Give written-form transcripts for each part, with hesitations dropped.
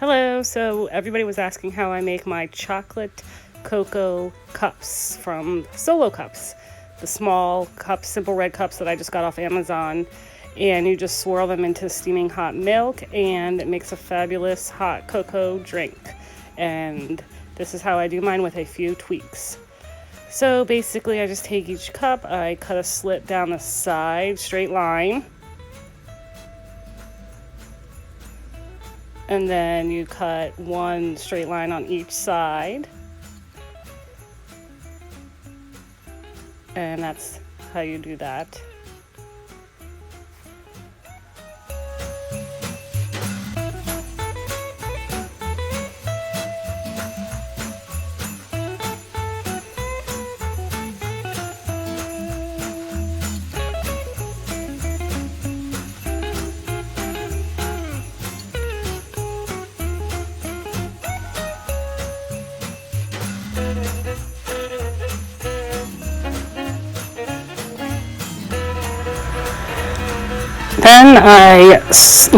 Hello, so everybody was asking how I make my chocolate cocoa cups from Solo Cups, the small cups, simple red cups that I just got off Amazon. And you just swirl them into steaming hot milk, and it makes a fabulous hot cocoa drink. And this is how I do mine with a few tweaks. So basically, I just take each cup, I cut a slit down the side, straight line. And then you cut one straight line on each side. And that's how you do that. Then I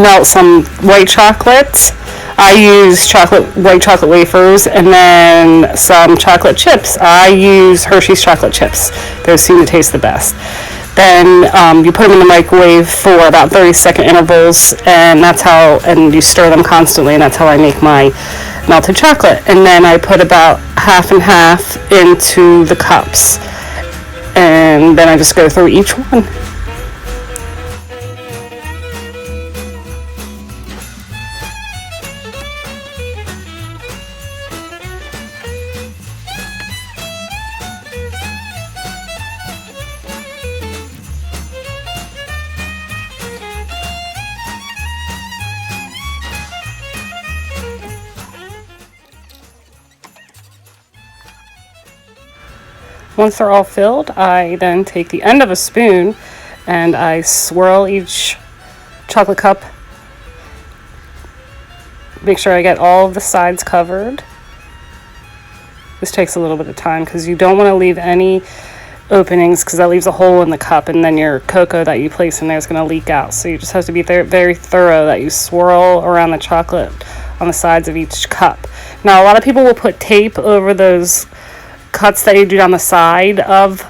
melt some white chocolate. I use white chocolate wafers, and then some chocolate chips. I use Hershey's chocolate chips. Those seem to taste the best. Then you put them in the microwave for about 30-second intervals, and and you stir them constantly, and that's how I make my melted chocolate. And then I put about half and half into the cups, and then I just go through each one. Once they're all filled, I then take the end of a spoon and I swirl each chocolate cup. Make sure I get all of the sides covered. This takes a little bit of time because you don't want to leave any openings, because that leaves a hole in the cup, and then your cocoa that you place in there is going to leak out. So you just have to be very thorough that you swirl around the chocolate on the sides of each cup. Now, a lot of people will put tape over those cuts that you do down the side of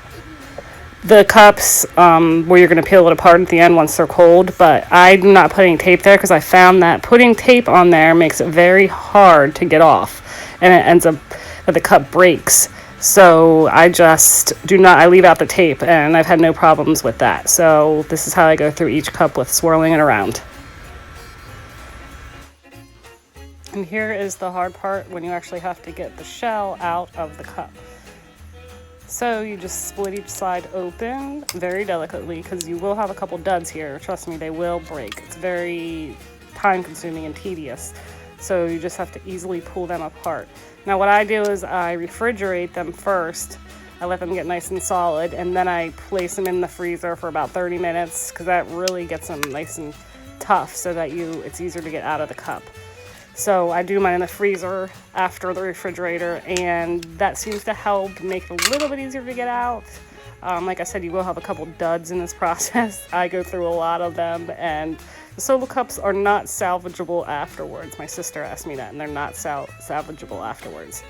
the cups, where you're going to peel it apart at the end once they're cold, but I'm not putting tape there because I found that putting tape on there makes it very hard to get off, and it ends up that the cup breaks. So I leave out the tape, and I've had no problems with that. So this is how I go through each cup with swirling it around. And here is the hard part, when you actually have to get the shell out of the cup. So you just split each side open very delicately, because you will have a couple duds here. Trust me, they will break. It's very time consuming and tedious. So you just have to easily pull them apart. Now what I do is I refrigerate them first. I let them get nice and solid, and then I place them in the freezer for about 30 minutes, because that really gets them nice and tough, so that it's easier to get out of the cup. So I do mine in the freezer after the refrigerator, and that seems to help make it a little bit easier to get out. Like I said, you will have a couple duds in this process. I go through a lot of them, and the Solo Cups are not salvageable afterwards. My sister asked me that, and they're not salvageable afterwards.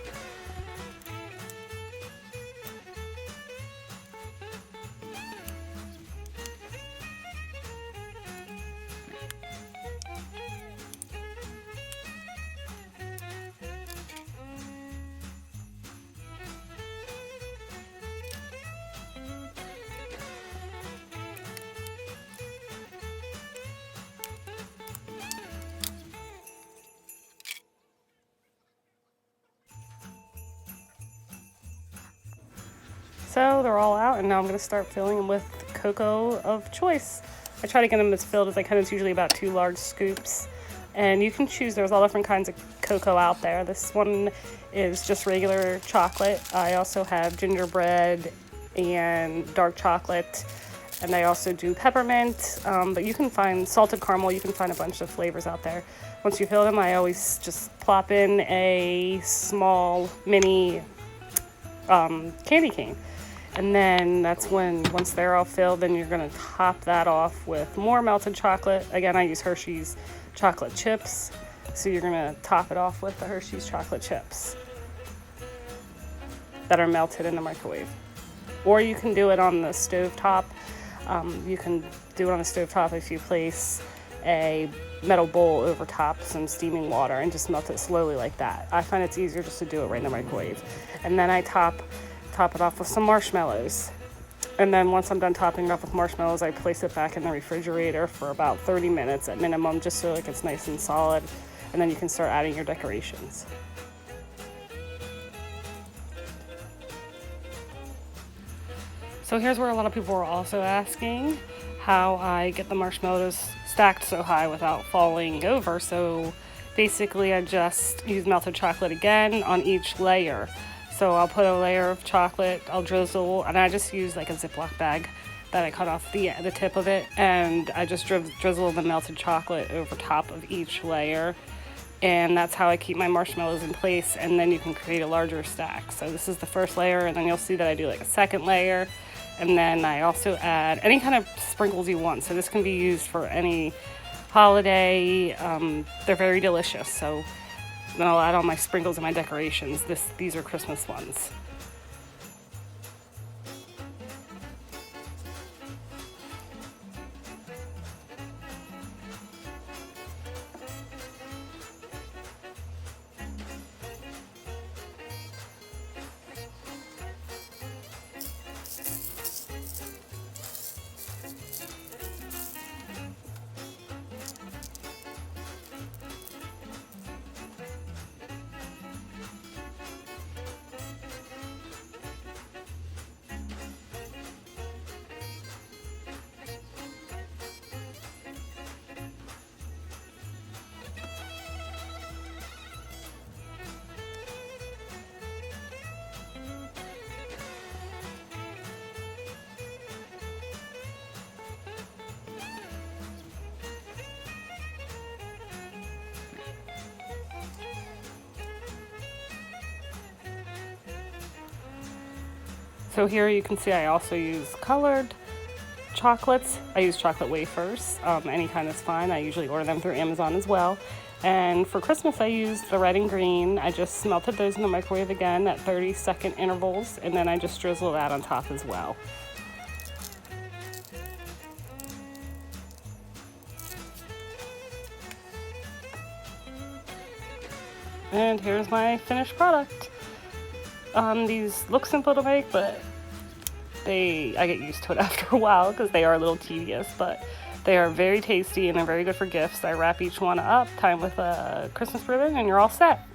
So they're all out, and now I'm going to start filling them with cocoa of choice. I try to get them as filled as I can. It's usually about 2 large scoops. And you can choose, there's all different kinds of cocoa out there. This one is just regular chocolate. I also have gingerbread and dark chocolate, and I also do peppermint, but you can find salted caramel. You can find a bunch of flavors out there. Once you fill them, I always just plop in a small mini candy cane. And then once they're all filled, then you're going to top that off with more melted chocolate. Again, I use Hershey's chocolate chips. So you're gonna top it off with the Hershey's chocolate chips that are melted in the microwave. Or you can do it on the stovetop. You can do it on the stovetop if you place a metal bowl over top some steaming water and just melt it slowly like that. I find it's easier just to do it right in the microwave. And then I top it off with some marshmallows. And then once I'm done topping it off with marshmallows, I place it back in the refrigerator for about 30 minutes at minimum, just so it gets nice and solid. And then you can start adding your decorations. So here's where a lot of people are also asking how I get the marshmallows stacked so high without falling over. So basically I just use melted chocolate again on each layer. So I'll put a layer of chocolate, I'll drizzle, and I just use like a Ziploc bag that I cut off the tip of it, and I just drizzle the melted chocolate over top of each layer. And that's how I keep my marshmallows in place, and then you can create a larger stack. So this is the first layer, and then you'll see that I do like a second layer, and then I also add any kind of sprinkles you want. So this can be used for any holiday. They're very delicious. So then I'll add all my sprinkles and my decorations. These are Christmas ones. So here you can see I also use colored chocolates. I use chocolate wafers. Any kind is fine. I usually order them through Amazon as well. And for Christmas I used the red and green. I just melted those in the microwave again at 30-second intervals, and then I just drizzle that on top as well. And here's my finished product. These look simple to make, but I get used to it after a while because they are a little tedious, but they are very tasty and they're very good for gifts. I wrap each one up, tie them with a Christmas ribbon, and you're all set.